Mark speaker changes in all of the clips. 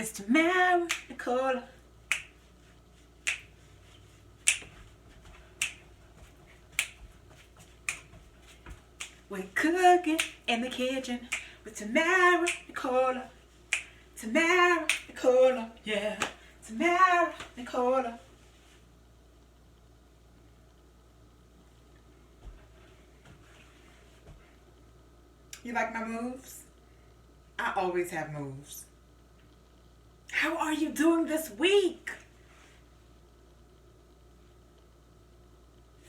Speaker 1: Miss Tamara Nicola. We're cooking in the kitchen with Tamara Nicola. Tamara Nicola, yeah. Tamara Nicola. You like my moves? I always have moves. How are you doing this week?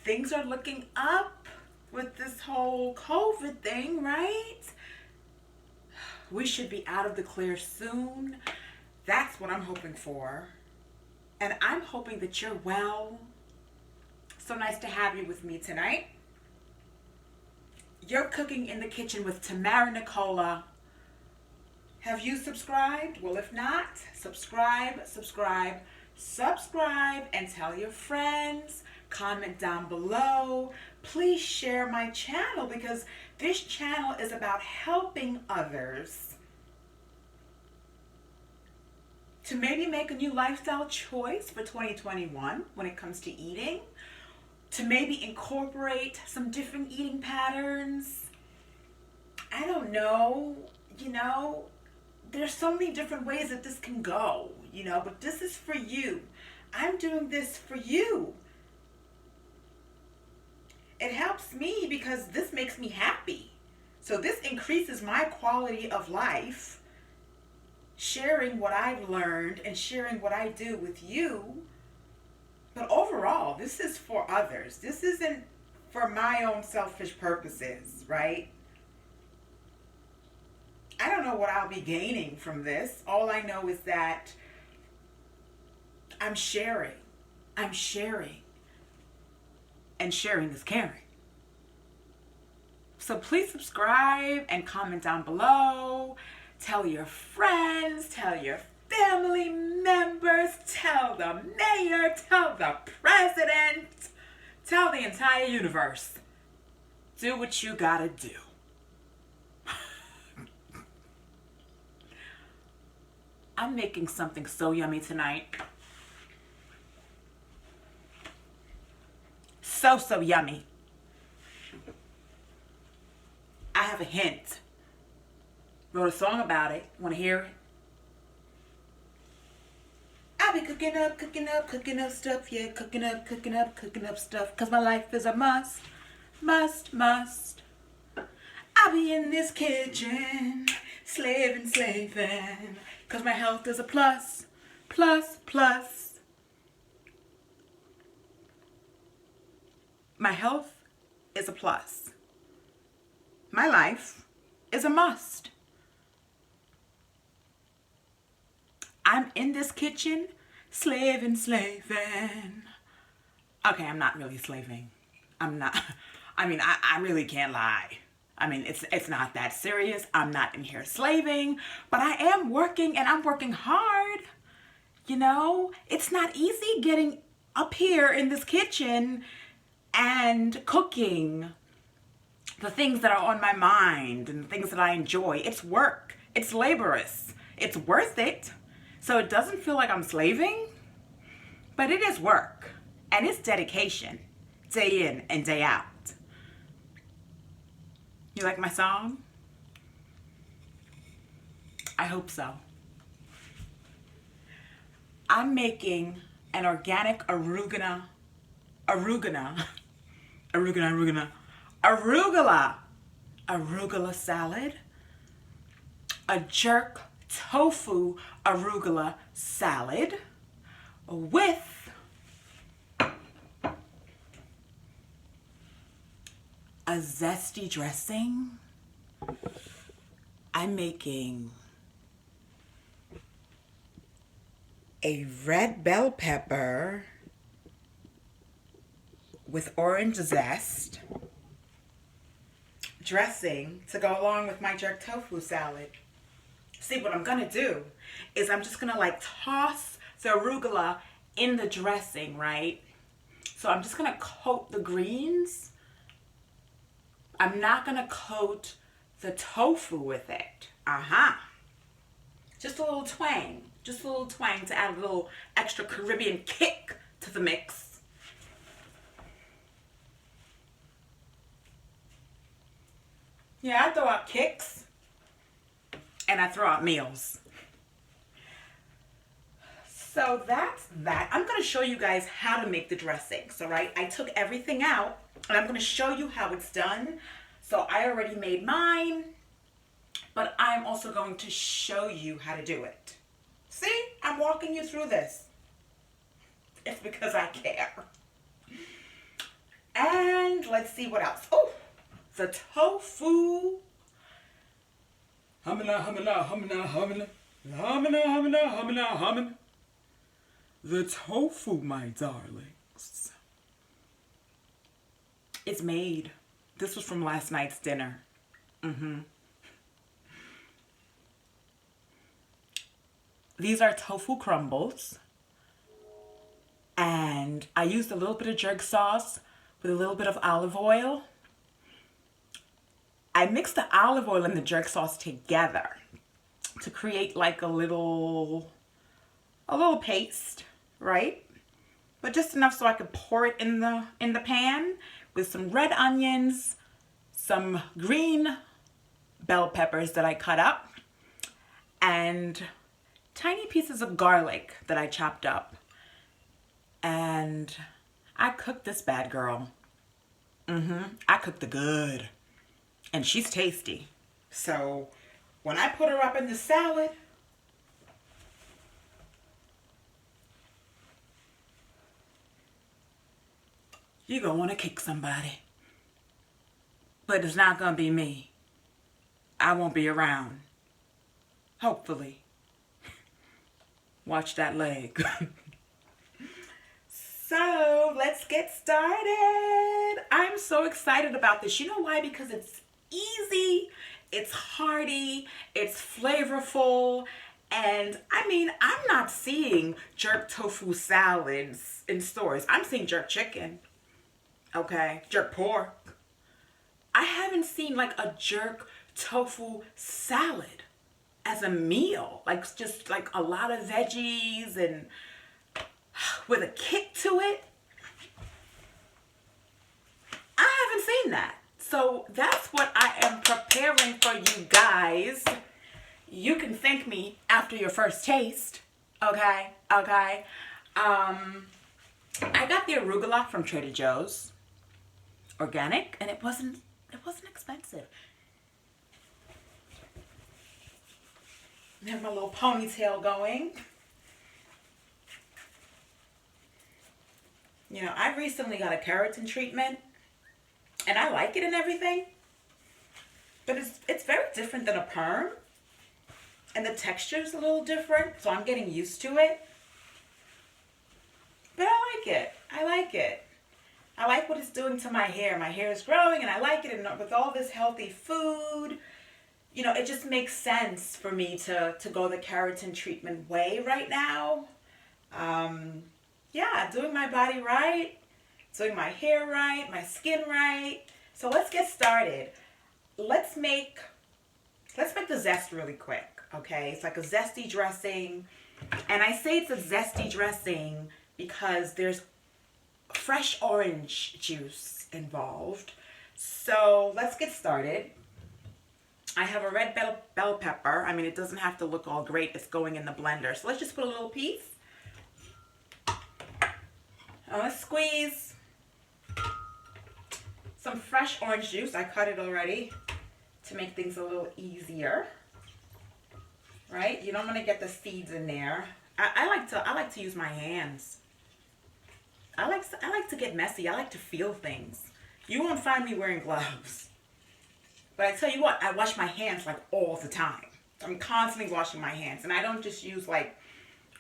Speaker 1: Things are looking up with this whole COVID thing, right? We should be out of the clear soon. That's what I'm hoping for. And I'm hoping that you're well. So nice to have you with me tonight. You're cooking in the kitchen with Tamara Nicola. Have you subscribed? Well, if not, subscribe, and tell your friends. Comment down below. Please share my channel because this channel is about helping others to maybe make a new lifestyle choice for 2021 when it comes to eating, to maybe incorporate some different eating patterns. I don't know, there's so many different ways that this can go, but this is for you. I'm doing this for you. It helps me because this makes me happy. So this increases my quality of life, sharing what I've learned and sharing what I do with you. But overall, this is for others. This isn't for my own selfish purposes, right? I don't know what I'll be gaining from this. All I know is that I'm sharing. And sharing is caring. So please subscribe and comment down below. Tell your friends, tell your family members, tell the mayor, tell the president, tell the entire universe. Do what you gotta do. I'm making something so yummy tonight. So yummy. I have a hint. Wrote a song about it. Want to hear it? I'll be cooking up stuff. Yeah, cooking up stuff. Cause my life is a must. I'll be in this kitchen, slaving. Cause my health is a plus. My health is a plus. My life is a must. I'm in this kitchen, slaving. Okay, I'm not really slaving. I really can't lie. It's not that serious. I'm not in here slaving, but I am working and I'm working hard. It's not easy getting up here in this kitchen and cooking the things that are on my mind and the things that I enjoy. It's work. It's laborious. It's worth it. So it doesn't feel like I'm slaving, but it is work and it's dedication, day in and day out. You like my song? I hope so. I'm making an organic arugula salad, a jerk tofu arugula salad with a zesty dressing. I'm making a red bell pepper with orange zest dressing to go along with my jerk tofu salad. See, what I'm gonna do is I'm just gonna toss the arugula in the dressing, right? So I'm just gonna coat the greens. I'm not gonna coat the tofu with it. Just a little twang Just a little twang to add a little extra Caribbean kick to the mix. Yeah, I throw out kicks and I throw out meals. So that's that. I'm going to show you guys how to make the dressings, all right? I took everything out and I'm going to show you how it's done. So I already made mine, but I'm also going to show you how to do it. See, I'm walking you through this. It's because I care. And let's see what else. Oh, the tofu. Humana, humana, humana, humana. Humana, humana, humana, humana. The tofu, my darlings. It's made. This was from last night's dinner. These are tofu crumbles. And I used a little bit of jerk sauce with a little bit of olive oil. I mixed the olive oil and the jerk sauce together to create like a little paste, right? But just enough so I could pour it in the pan with some red onions, some green bell peppers that I cut up, and tiny pieces of garlic that I chopped up. And I cooked this bad girl. I cooked the good. And she's tasty. So when I put her up in the salad, you're going to want to kick somebody. But it's not going to be me. I won't be around. Hopefully. Watch that leg. So let's get started. I'm so excited about this. You know why? Because it's easy, it's hearty, it's flavorful, and I mean, I'm not seeing jerk tofu salads in stores. I'm seeing jerk chicken, okay, jerk pork. I haven't seen like a jerk tofu salad as a meal, like just like a lot of veggies and with a kick to it. I haven't seen that. So that's what I am preparing for you guys. You can thank me after your first taste. Okay. I got the arugula from Trader Joe's. Organic, and it wasn't expensive. I have my little ponytail going. You know, I recently got a keratin treatment, and I like it and everything, but it's very different than a perm, and the texture is a little different, so I'm getting used to it. But I like it. I like it. I like what it's doing to my hair. My hair is growing, and I like it, and with all this healthy food, you know, it just makes sense for me to go the keratin treatment way right now. Yeah, doing my body right, doing my hair right, my skin right. So let's get started. Let's make the zest really quick, okay? It's like a zesty dressing. And I say it's a zesty dressing because there's fresh orange juice involved. So let's get started. I have a red bell pepper. I mean, it doesn't have to look all great. It's going in the blender. So let's just put a little piece. I'm going to squeeze some fresh orange juice. I cut it already to make things a little easier. Right? You don't want to get the seeds in there. I like to use my hands. I like to get messy. I like to feel things. You won't find me wearing gloves. But I tell you what, I wash my hands like all the time. I'm constantly washing my hands. And I don't just use like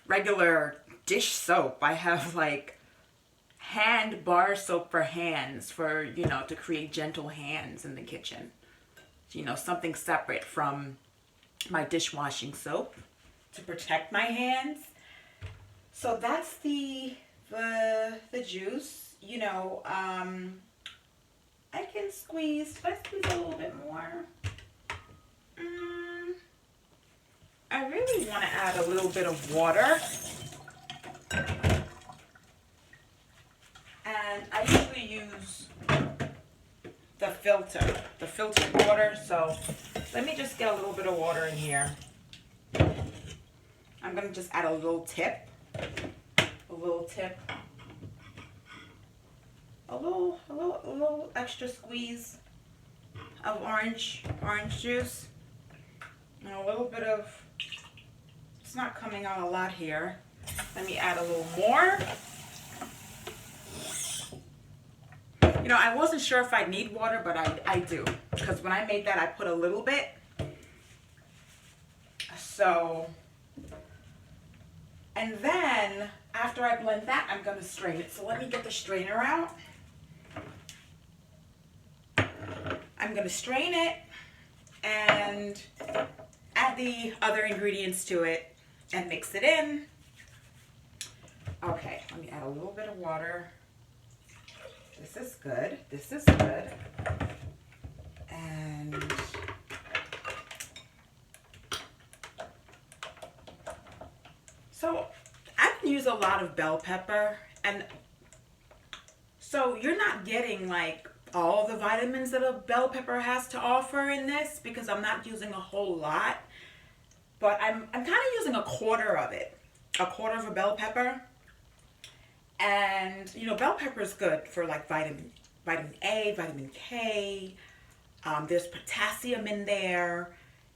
Speaker 1: regular dish soap. I have like hand bar soap for hands for, you know, to create gentle hands in the kitchen. You know, something separate from my dishwashing soap to protect my hands. So that's the juice. You know, I can squeeze. Let's squeeze a little bit more. I really want to add a little bit of water. And I usually use the filtered water. So let me just get a little bit of water in here. I'm going to just add a little tip. A little extra squeeze of orange juice. And a little bit of, it's not coming out a lot here. Let me add a little more. You know, I wasn't sure if I'd need water, but I do. Because when I made that, I put a little bit. So, and then after I blend that, I'm going to strain it. So let me get the strainer out. I'm going to strain it and add the other ingredients to it and mix it in. Okay, let me add a little bit of water. This is good. This is good. And so I can use a lot of bell pepper, and so you're not getting like all the vitamins that a bell pepper has to offer in this, because I'm not using a whole lot, but I'm kind of using a quarter of it, a quarter of a bell pepper. And you know, bell pepper is good for like vitamin A, vitamin K. There's potassium in there.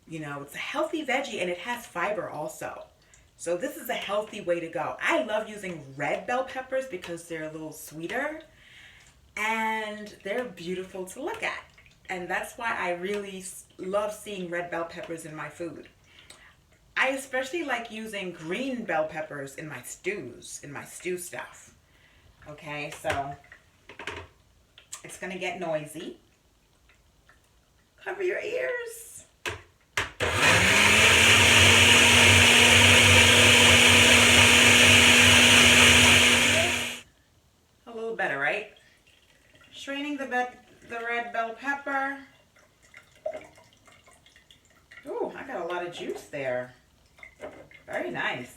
Speaker 1: You know, it's a healthy veggie and it has fiber also. So this is a healthy way to go. I love using red bell peppers because they're a little sweeter and they're beautiful to look at. And that's why I really love seeing red bell peppers in my food. I especially like using green bell peppers in my stews, in my stew stuff. Okay, so it's gonna get noisy. Cover your ears. A little better, right? Straining the red bell pepper. Ooh, I got a lot of juice there. Very nice.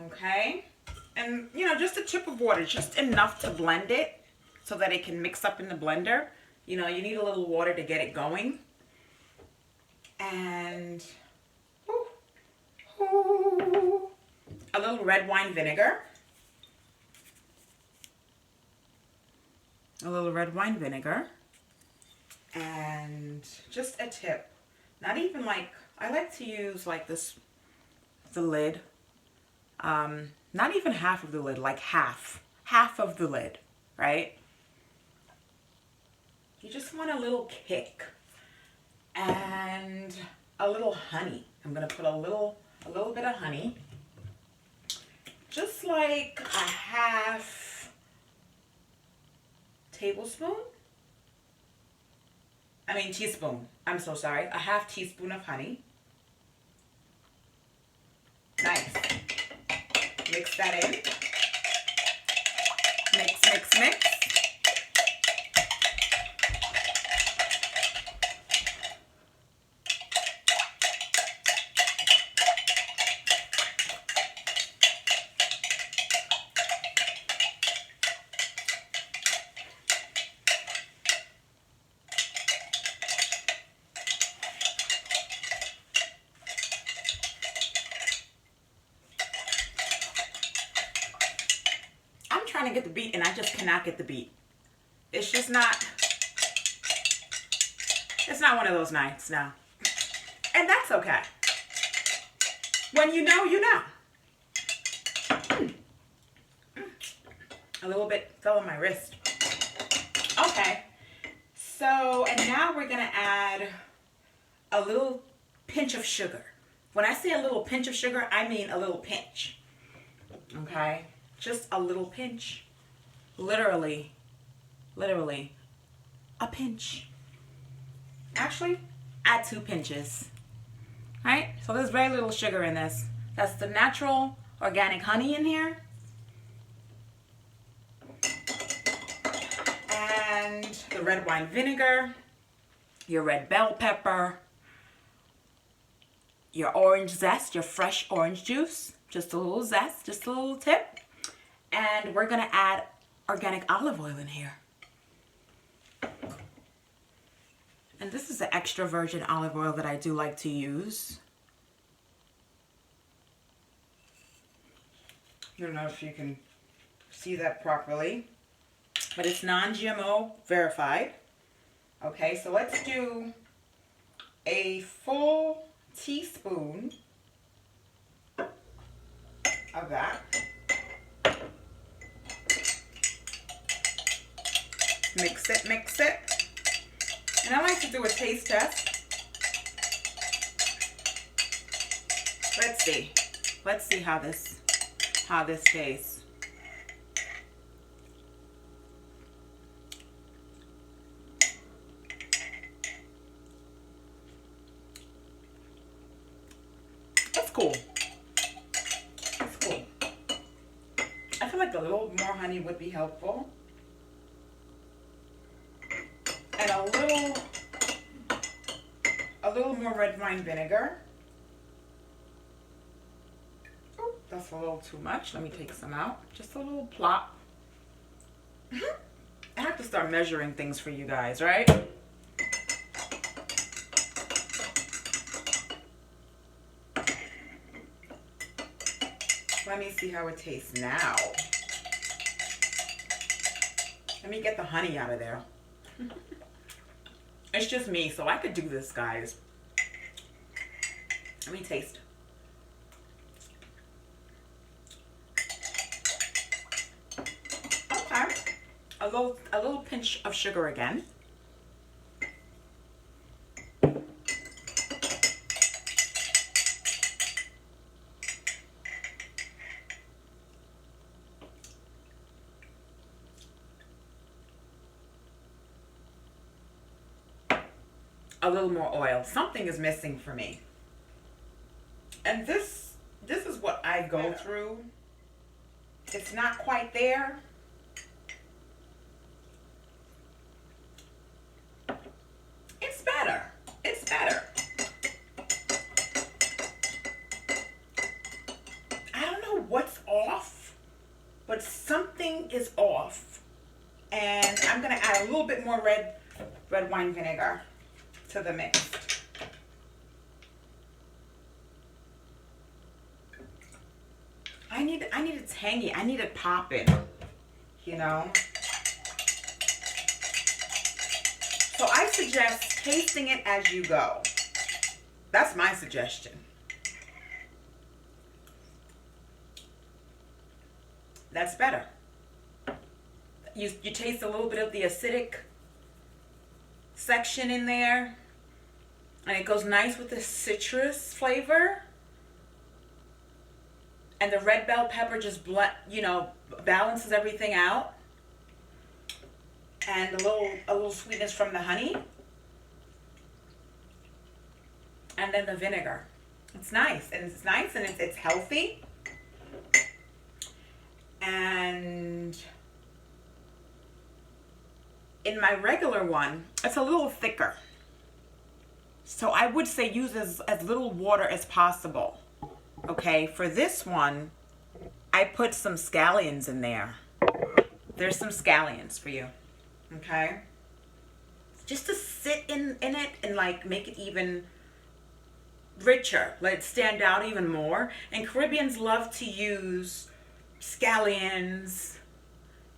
Speaker 1: Okay. And, you know, just a tip of water, just enough to blend it so that it can mix up in the blender. You know, you need a little water to get it going. And a little red wine vinegar. A little red wine vinegar. And just a tip. Not even like, I like to use like this, the lid. Not even half of the lid, like half of the lid, right? You just want a little kick and a little honey. I'm gonna put a little bit of honey, just like a half teaspoon. I'm so sorry. A half teaspoon of honey. Nice. Mix that in. Mix, mix, mix. To get the beat and I just cannot get the beat. It's just not, it's not one of those nights now. And that's okay. When you know, you know. A little bit fell on my wrist. Okay. So, and now we're gonna add a little pinch of sugar. When I say a little pinch of sugar, I mean a little pinch. Okay? Just a little pinch. Literally a pinch. Actually, add 2 pinches. Right? So there's very little sugar in this. That's the natural organic honey in here. And the red wine vinegar, your red bell pepper, your orange zest, your fresh orange juice, just a little zest, just a little tip. And we're gonna add organic olive oil in here. And this is the extra virgin olive oil that I do like to use. I don't know if you can see that properly, but it's non-GMO verified. Okay, so let's do a full teaspoon of that. Mix it, mix it. And I like to do a taste test. Let's see. Let's see how this tastes. It's cool. It's cool. I feel like a little more honey would be helpful. And a little more red wine vinegar. Oh, that's a little too much. Let me take some out. Just a little plop. I have to start measuring things for you guys, right? Let me see how it tastes now. Let me get the honey out of there. It's just me, so I could do this, guys. Let me taste. Okay. A little pinch of sugar again. A little more oil. Something is missing for me. And this is what I go through. It's not quite there. It's better. It's better. I don't know what's off, but something is off. And I'm gonna add a little bit more red wine vinegar to the mix. I need it tangy. I need it popping, you know? So I suggest tasting it as you go. That's my suggestion. That's better. You taste a little bit of the acidic section in there, and it goes nice with the citrus flavor, and the red bell pepper just balances everything out, and a little sweetness from the honey, and then the vinegar. It's nice, and it's healthy. And in my regular one, it's a little thicker. So I would say use as little water as possible. Okay, for this one, I put some scallions in there. There's some scallions for you. Okay? Just to sit in it and like make it even richer. Let it stand out even more. And Caribbeans love to use scallions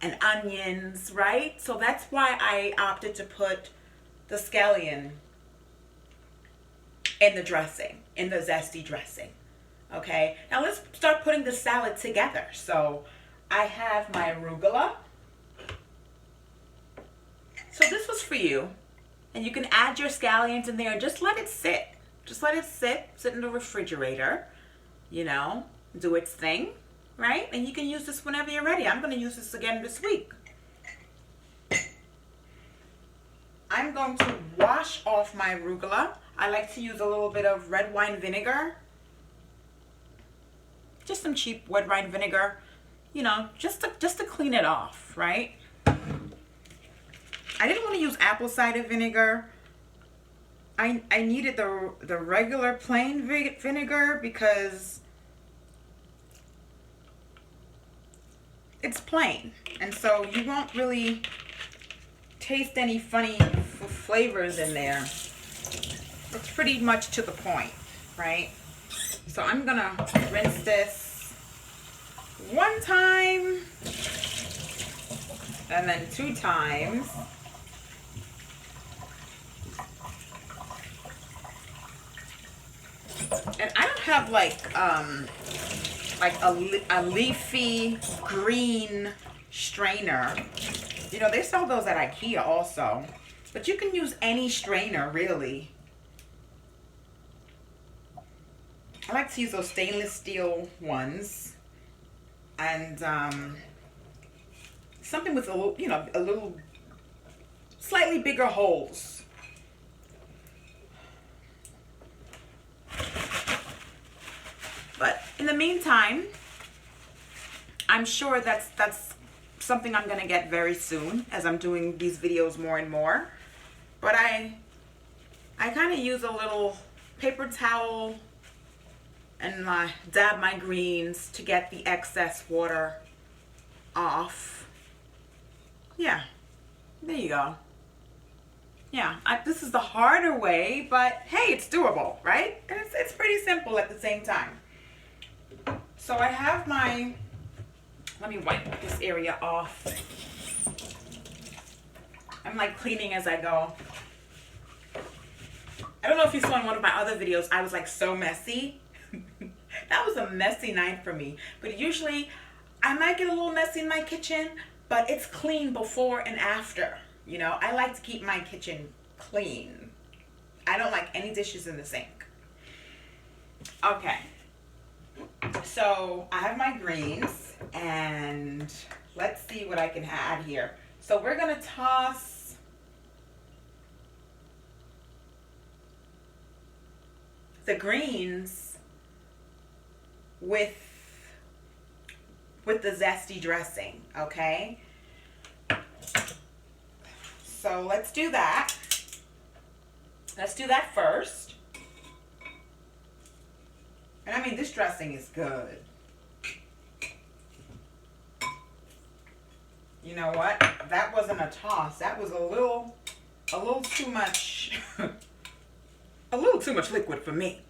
Speaker 1: and onions, right? So that's why I opted to put the scallion in the dressing, in the zesty dressing. Okay, now let's start putting the salad together. So I have my arugula. So this was for you. And you can add your scallions in there and just let it sit. Just let it sit in the refrigerator, you know, do its thing, right? And you can use this whenever you're ready. I'm going to use this again this week. I'm going to wash off my arugula. I like to use a little bit of red wine vinegar. Just some cheap red wine vinegar, you know, just to clean it off, right? I didn't want to use apple cider vinegar I needed the regular plain vinegar because it's plain, and so you won't really taste any funny flavors in there. It's pretty much to the point, right? So I'm gonna rinse this one time and then 2 times. And I don't have like a leafy green strainer. You know, they sell those at IKEA also, but you can use any strainer really. I like to use those stainless steel ones, and something with a little, you know, a little slightly bigger holes. But in the meantime, I'm sure that's something I'm gonna get very soon as I'm doing these videos more and more. But I kind of use a little paper towel and dab my greens to get the excess water off. Yeah, there you go. Yeah, this is the harder way, but hey, it's doable, right? And it's pretty simple at the same time. So I have my, let me wipe this area off. I'm like cleaning as I go. I don't know if you saw in one of my other videos, I was like so messy. That was a messy night for me. But usually I might get a little messy in my kitchen, but it's clean before and after. You know, I like to keep my kitchen clean. I don't like any dishes in the sink. Okay. So I have my greens, and let's see what I can add here. So we're gonna toss the greens with the zesty dressing, okay? So let's do that. Let's do that first. And I mean, this dressing is good. You know what? That wasn't a toss. That was a little too much, a little too much liquid for me.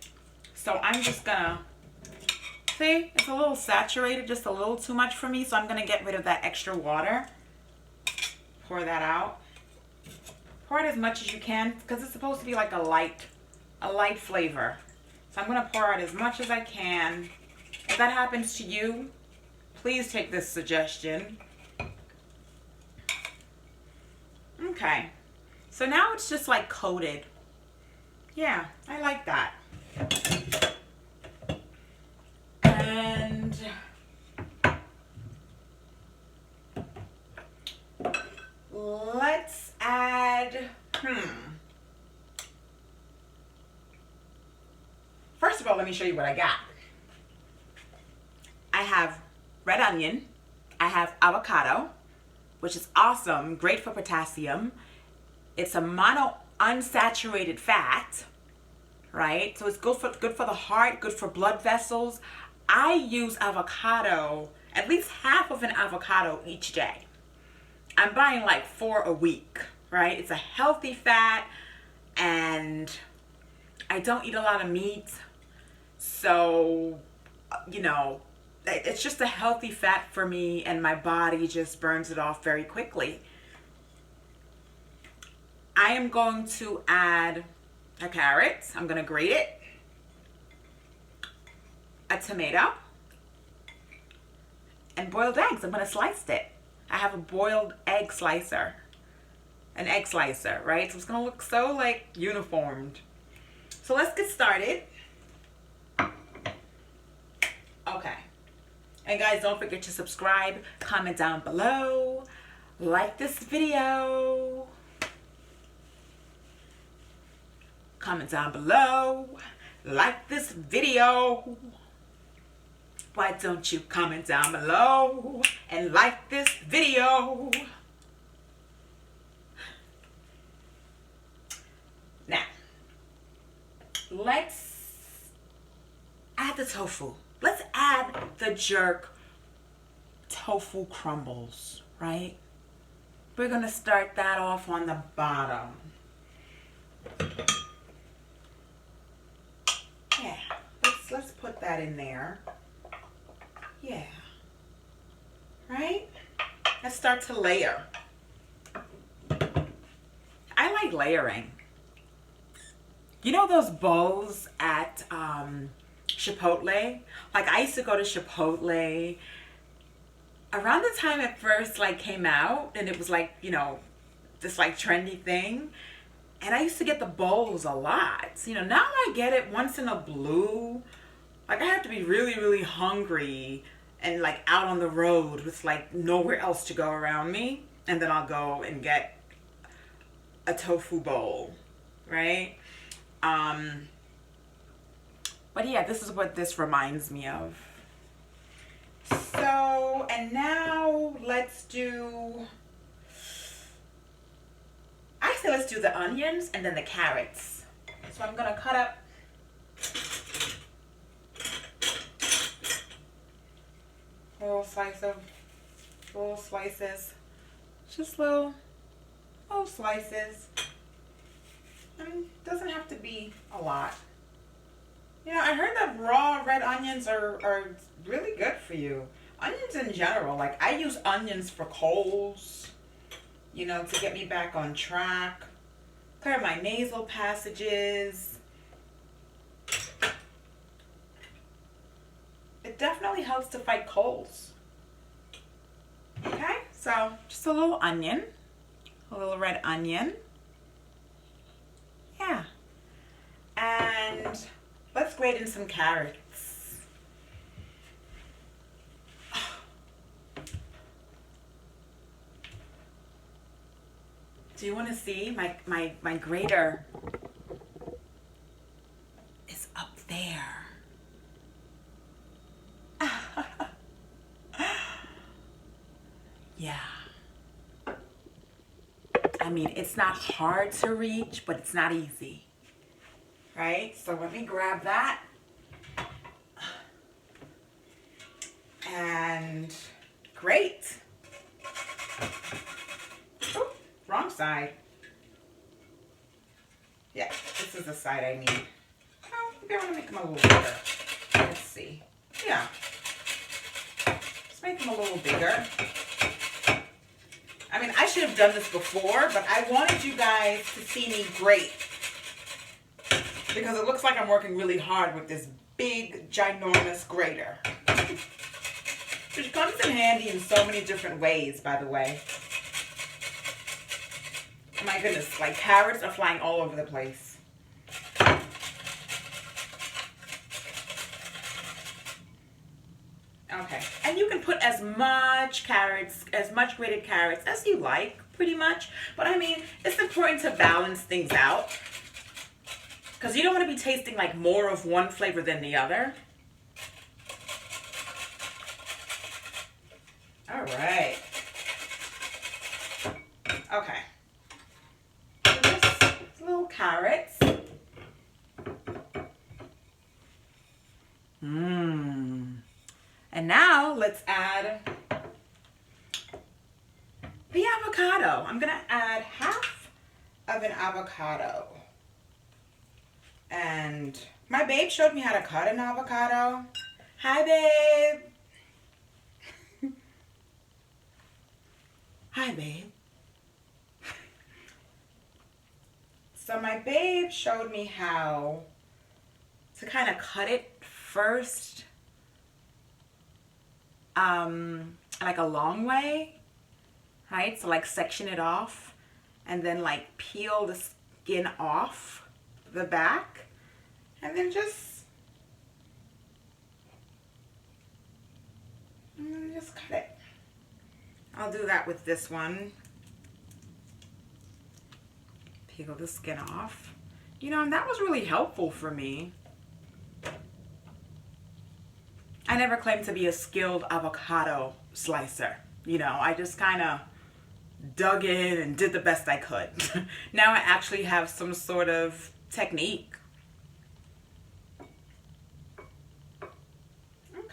Speaker 1: So I'm just gonna, see, it's a little saturated, just a little too much for me. So I'm gonna get rid of that extra water. Pour that out. Pour it as much as you can because it's supposed to be like a light flavor. So I'm gonna pour out as much as I can. If that happens to you, please take this suggestion. Okay, so now it's just like coated. Yeah, I like that. And let's add, First of all, let me show you what I got. I have red onion. I have avocado, which is awesome, great for potassium. It's a mono unsaturated fat, right? So it's good for the heart, good for blood vessels. I use avocado, at least half of an avocado each day. I'm buying like 4 a week, right? It's a healthy fat, and I don't eat a lot of meat. So, you know, it's just a healthy fat for me, and my body just burns it off very quickly. I am going to add a carrot. I'm going to grate it. A tomato. And boiled eggs. I'm going to slice it. I have a boiled egg slicer. An egg slicer, right? So it's going to look so like uniformed. So let's get started. Okay. And guys, don't forget to subscribe, comment down below, like this video. Comment down below, like this video. Why don't you comment down below and like this video? Now, let's add the tofu. Let's add the jerk tofu crumbles, right? We're gonna start that off on the bottom. Yeah, let's put that in there. Yeah. Right? Let's start to layer. I like layering. You know those bowls at Chipotle? Like I used to go to Chipotle around the time it first like came out, and it was like, you know, this like trendy thing. And I used to get the bowls a lot. You know, now I get it once in a blue. Like I have to be really, really hungry and like out on the road with like nowhere else to go around me. And then I'll go and get a tofu bowl, right? But yeah, this is what this reminds me of. So, and now let's do, I say let's do the onions and then the carrots. So I'm gonna cut up little slices, just little slices. Doesn't have to be a lot. You know, I heard that raw red onions are really good for you. Onions in general, like I use onions for colds, you know, to get me back on track, clear my nasal passages. It definitely helps to fight colds. Okay, so just a little onion, a little red onion. Yeah. And let's grate in some carrots. Do you want to see my grater is up there. Yeah. I mean, it's not hard to reach, but it's not easy. Right? So let me grab that. And great. Oh, wrong side. Yeah, this is the side I need. Oh, maybe I want to make them a little bigger. Let's see. Yeah. Let's make them a little bigger. I mean, I should have done this before, but I wanted you guys to see me grate. Because it looks like I'm working really hard with this big, ginormous grater. Which comes in handy in so many different ways, by the way. Oh my goodness, like carrots are flying all over the place. Okay, and you can put as much carrots, as much grated carrots as you like, pretty much. But I mean, it's important to balance things out. Because you don't want to be tasting like more of one flavor than the other. All right. Okay. So just little carrots. And now let's add the avocado. I'm gonna add half of an avocado. And my babe showed me how to cut an avocado. Hi, babe. Hi, babe. So my babe showed me how to kind of cut it first, like a long way, right? So like section it off and then like peel the skin off the back and then just cut it. I'll do that with this one. Peel the skin off. You know, and that was really helpful for me. I never claimed to be a skilled avocado slicer. You know, I just kind of dug in and did the best I could. Now I actually have some sort of technique.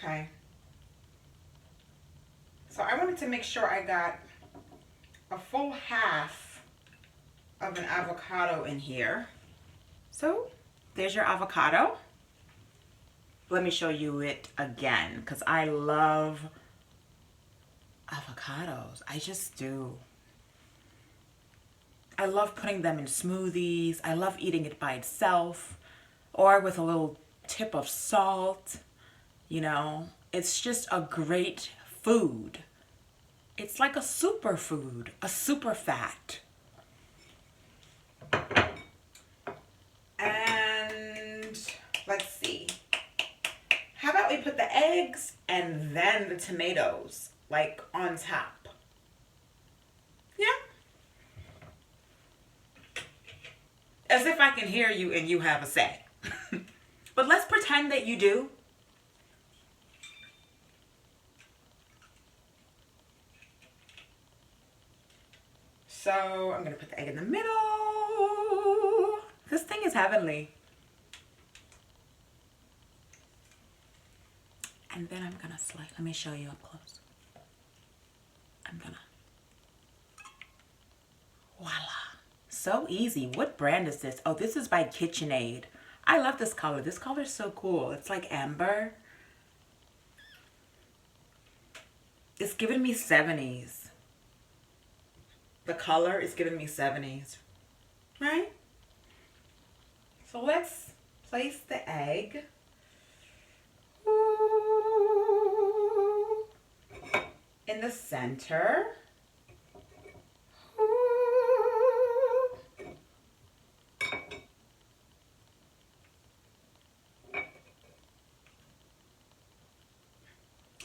Speaker 1: Okay. So I wanted to make sure I got a full half of an avocado in here. So there's your avocado. Let me show you it again because I love avocados. I just do. I love putting them in smoothies. I love eating it by itself or with a little tip of salt. You know, it's just a great food. It's like a superfood, a super fat. And let's see. How about we put the eggs and then the tomatoes, like on top? Yeah. As if I can hear you and you have a say. But let's pretend that you do. So I'm going to put the egg in the middle. This thing is heavenly. And then I'm going to slice. Let me show you up close. I'm going to. Voila. So easy. What brand is this? Oh, this is by KitchenAid. I love this color. This color is so cool. It's like amber. It's giving me 70s. The color is giving me 70s. Right? So let's place the egg. In the center.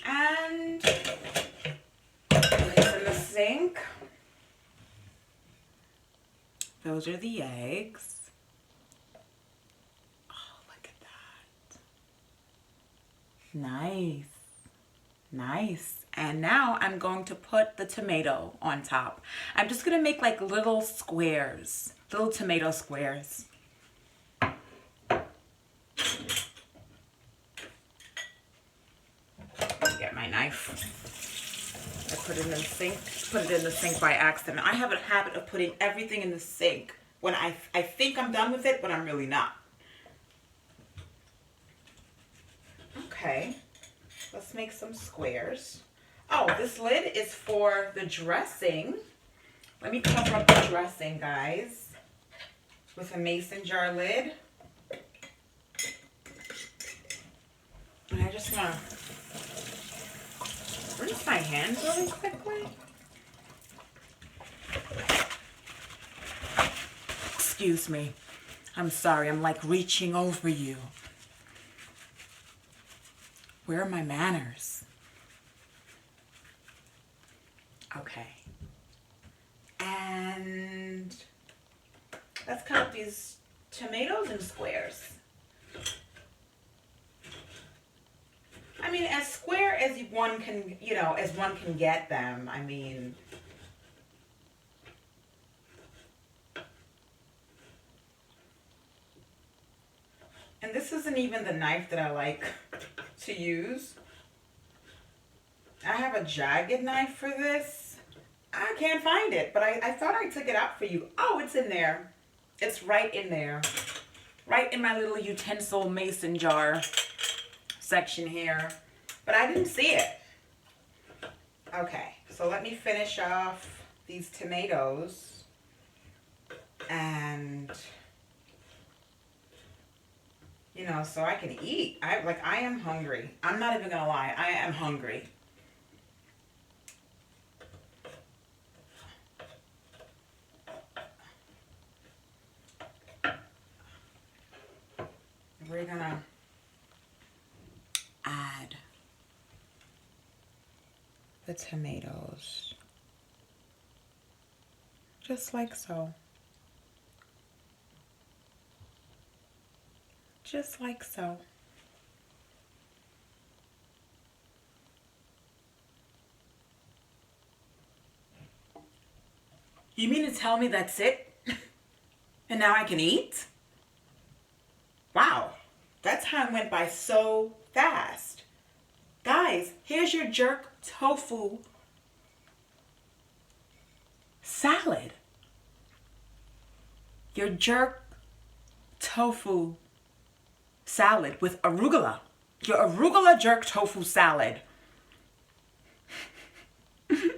Speaker 1: And place in the sink. Those are the eggs. Oh, look at that. Nice. Nice. And now I'm going to put the tomato on top. I'm just going to make like little squares, little tomato squares. Get my knife. I put it in the sink. Put it in the sink by accident. I have a habit of putting everything in the sink when I think I'm done with it, but I'm really not. Okay. Let's make some squares. Oh, this lid is for the dressing. Let me cover up the dressing, guys, with a mason jar lid. And I just want to rinse my hands really quickly. Excuse me. I'm sorry. I'm like reaching over you. Where are my manners? Okay. And let's cut up these tomatoes in squares. I mean, as square as one can, you know, as one can get them. I mean, and this isn't even the knife that I like to use. I have a jagged knife for this. I can't find it, but I thought I took it out for you. Oh, it's in there. It's right in there. Right in my little utensil mason jar section here. But I didn't see it. Okay, so let me finish off these tomatoes. And, you know, so I can eat. I am hungry. I'm not even gonna lie. I am hungry. We're gonna add the tomatoes, just like so. Just like so. You mean to tell me that's it? And now I can eat? Wow, that time went by so fast. guys, here's your jerk tofu salad. Your jerk tofu salad with arugula. Your arugula jerk tofu salad.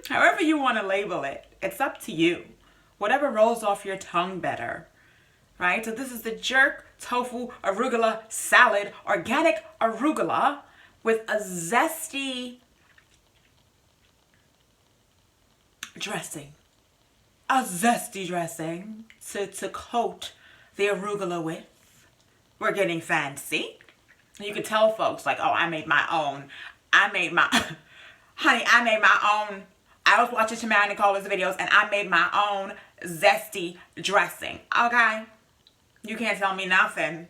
Speaker 1: However you want to label it, it's up to you. Whatever rolls off your tongue better, right? So this is the jerk tofu arugula salad, organic arugula with a zesty dressing. A zesty dressing to coat the arugula with. We're getting fancy. You can tell folks like, oh, I made my own. Honey, I made my own. I was watching Tamara Nicola's videos and I made my own zesty dressing. Okay? You can't tell me nothing.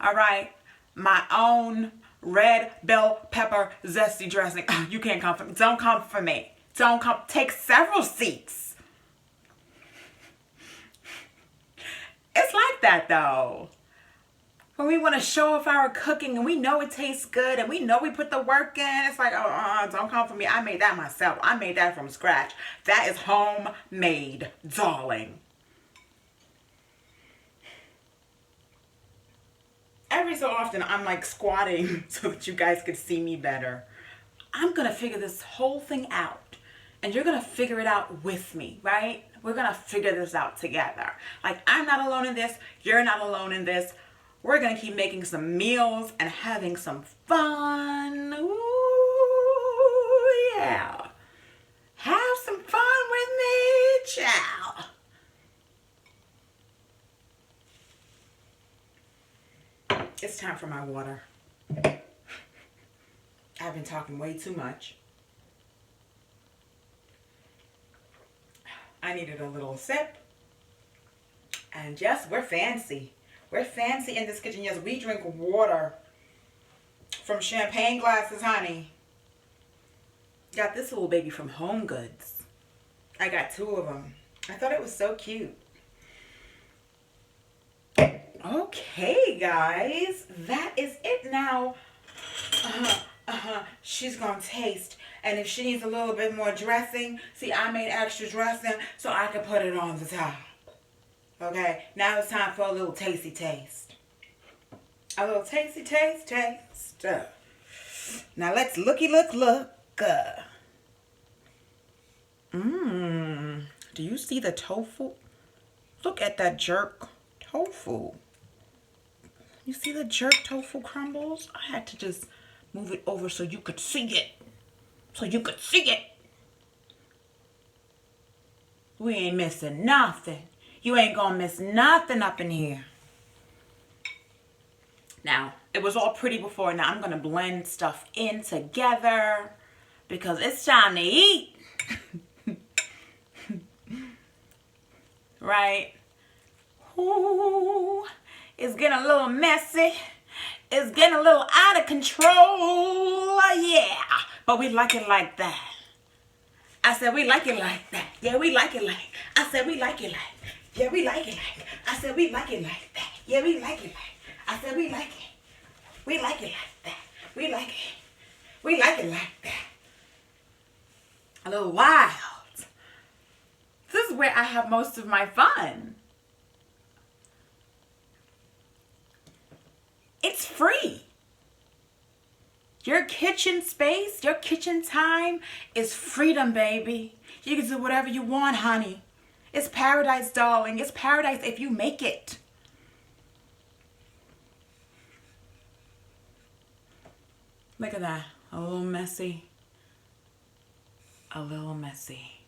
Speaker 1: All right? My own red bell pepper zesty dressing. You can't come for me. Don't come for me. Don't come. Take several seats. It's like that though. When we want to show off our cooking and we know it tastes good and we know we put the work in, it's like, don't come for me. I made that myself. I made that from scratch. That is homemade, darling. Every so often, I'm like squatting so that you guys could see me better. I'm going to figure this whole thing out. And you're going to figure it out with me, right? We're going to figure this out together. Like, I'm not alone in this. You're not alone in this. We're going to keep making some meals and having some fun. Ooh, yeah. Have some fun with me, child. It's time for my water. I've been talking way too much. I needed a little sip. And yes, we're fancy. We're fancy in this kitchen. Yes, we drink water from champagne glasses, honey. Got this little baby from Home Goods. I got 2 of them. I thought it was so cute. Okay, guys. That is it now. She's going to taste. And if she needs a little bit more dressing, see, I made extra dressing so I could put it on the top. Okay, now it's time for a little tasty taste. A little tasty taste. Now let's look. Do you see the tofu? Look at that jerk tofu. You see the jerk tofu crumbles? I had to just move it over so you could see it. We ain't missing nothing. You ain't gonna miss nothing up in here. Now, it was all pretty before. Now I'm gonna blend stuff in together because it's time to eat. Right? Ooh, it's getting a little messy. It's getting a little out of control. Yeah, but we like it like that. I said we like it like that. Yeah, we like it like. I said we like it like. Yeah, we like it like. I said we like it like that. Yeah, we like it like. I said we like it. We like it like that. We like it. We like it like that. A little wild. This is where I have most of my fun. It's free. Your kitchen space, your kitchen time is freedom, baby. You can do whatever you want, honey. It's paradise, darling. It's paradise if you make it. Look at that. A little messy. A little messy.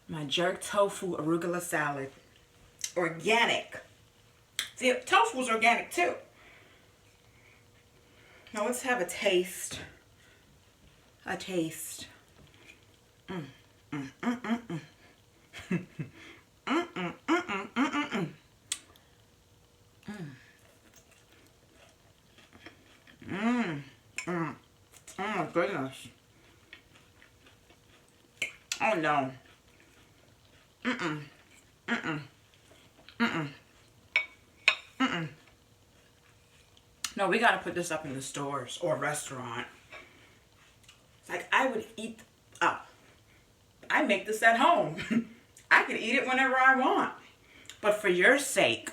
Speaker 1: My jerk tofu arugula salad. Organic. See, tofu's organic too. Now let's have a taste. A taste. Oh my goodness. Oh no. No, we gotta put this up in the stores or restaurant. It's like I would eat up. I make this at home. I can eat it whenever I want. But for your sake,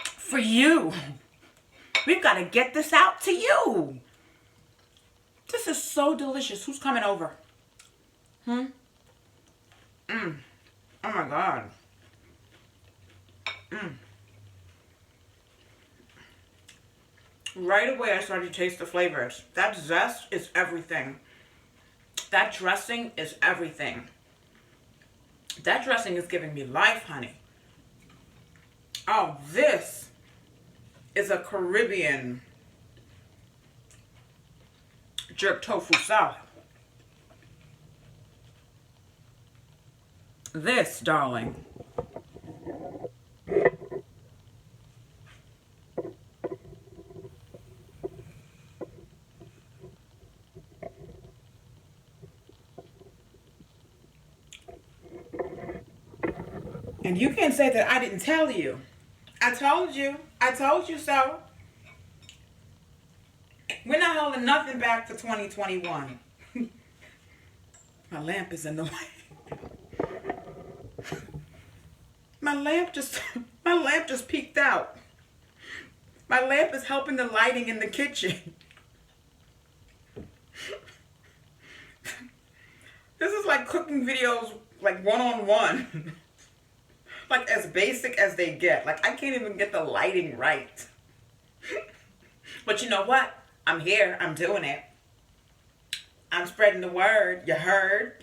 Speaker 1: for you, we've got to get this out to you. This is so delicious. Who's coming over? Oh my God. Right away I started to taste the flavors. That zest is everything. That dressing is everything. That dressing is giving me life, honey. Oh, this is a Caribbean jerk tofu salad. This, darling, and you can't say that I didn't tell you. I told you. I told you so. We're not holding nothing back for 2021. My lamp is in the way. My lamp just peeked out. My lamp is helping the lighting in the kitchen. This is like cooking videos, like one-on-one. Like as basic as they get. Like I can't even get the lighting right. But you know what? I'm here. I'm doing it. I'm spreading the word. You heard?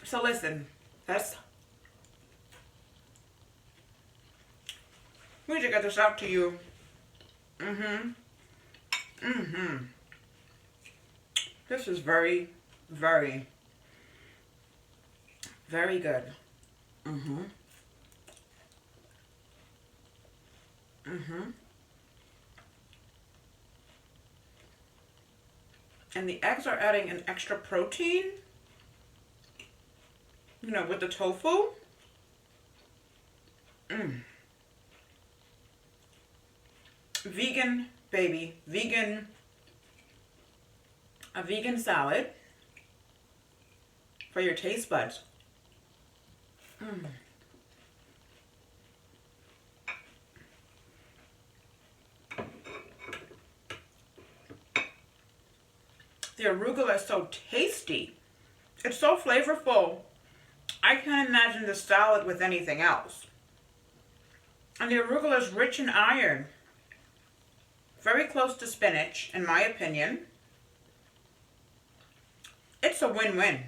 Speaker 1: So listen, we need to get this out to you. This is very, very, very good. And the eggs are adding an extra protein, you know, with the tofu. Vegan, baby. Vegan. A vegan salad for your taste buds. The arugula is so tasty. It's so flavorful. I can't imagine the salad with anything else. And the arugula is rich in iron. Very close to spinach, in my opinion. It's a win-win.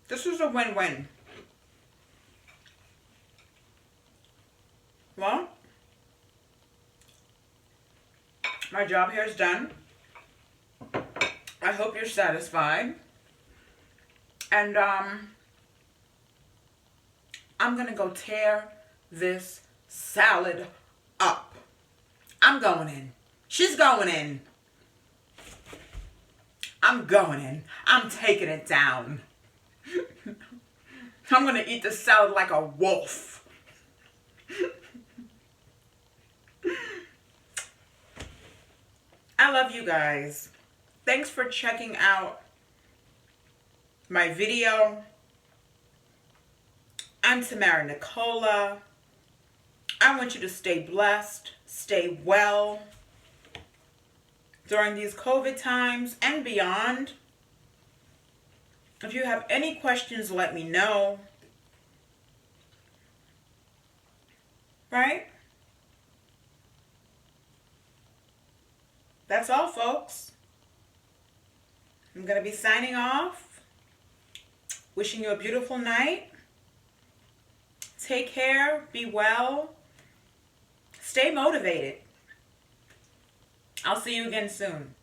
Speaker 1: This is a win-win. Well, my job here is done. I hope you're satisfied. And I'm gonna go tear this salad up. I'm going in. She's going in. I'm going in. I'm taking it down. I'm gonna eat the salad like a wolf. I love you guys. Thanks for checking out my video. I'm Tamara Nicola. I want you to stay blessed, stay well during these COVID times and beyond. If you have any questions, let me know. Right? That's all, folks. I'm going to be signing off. Wishing you a beautiful night. Take care. Be well. Stay motivated. I'll see you again soon.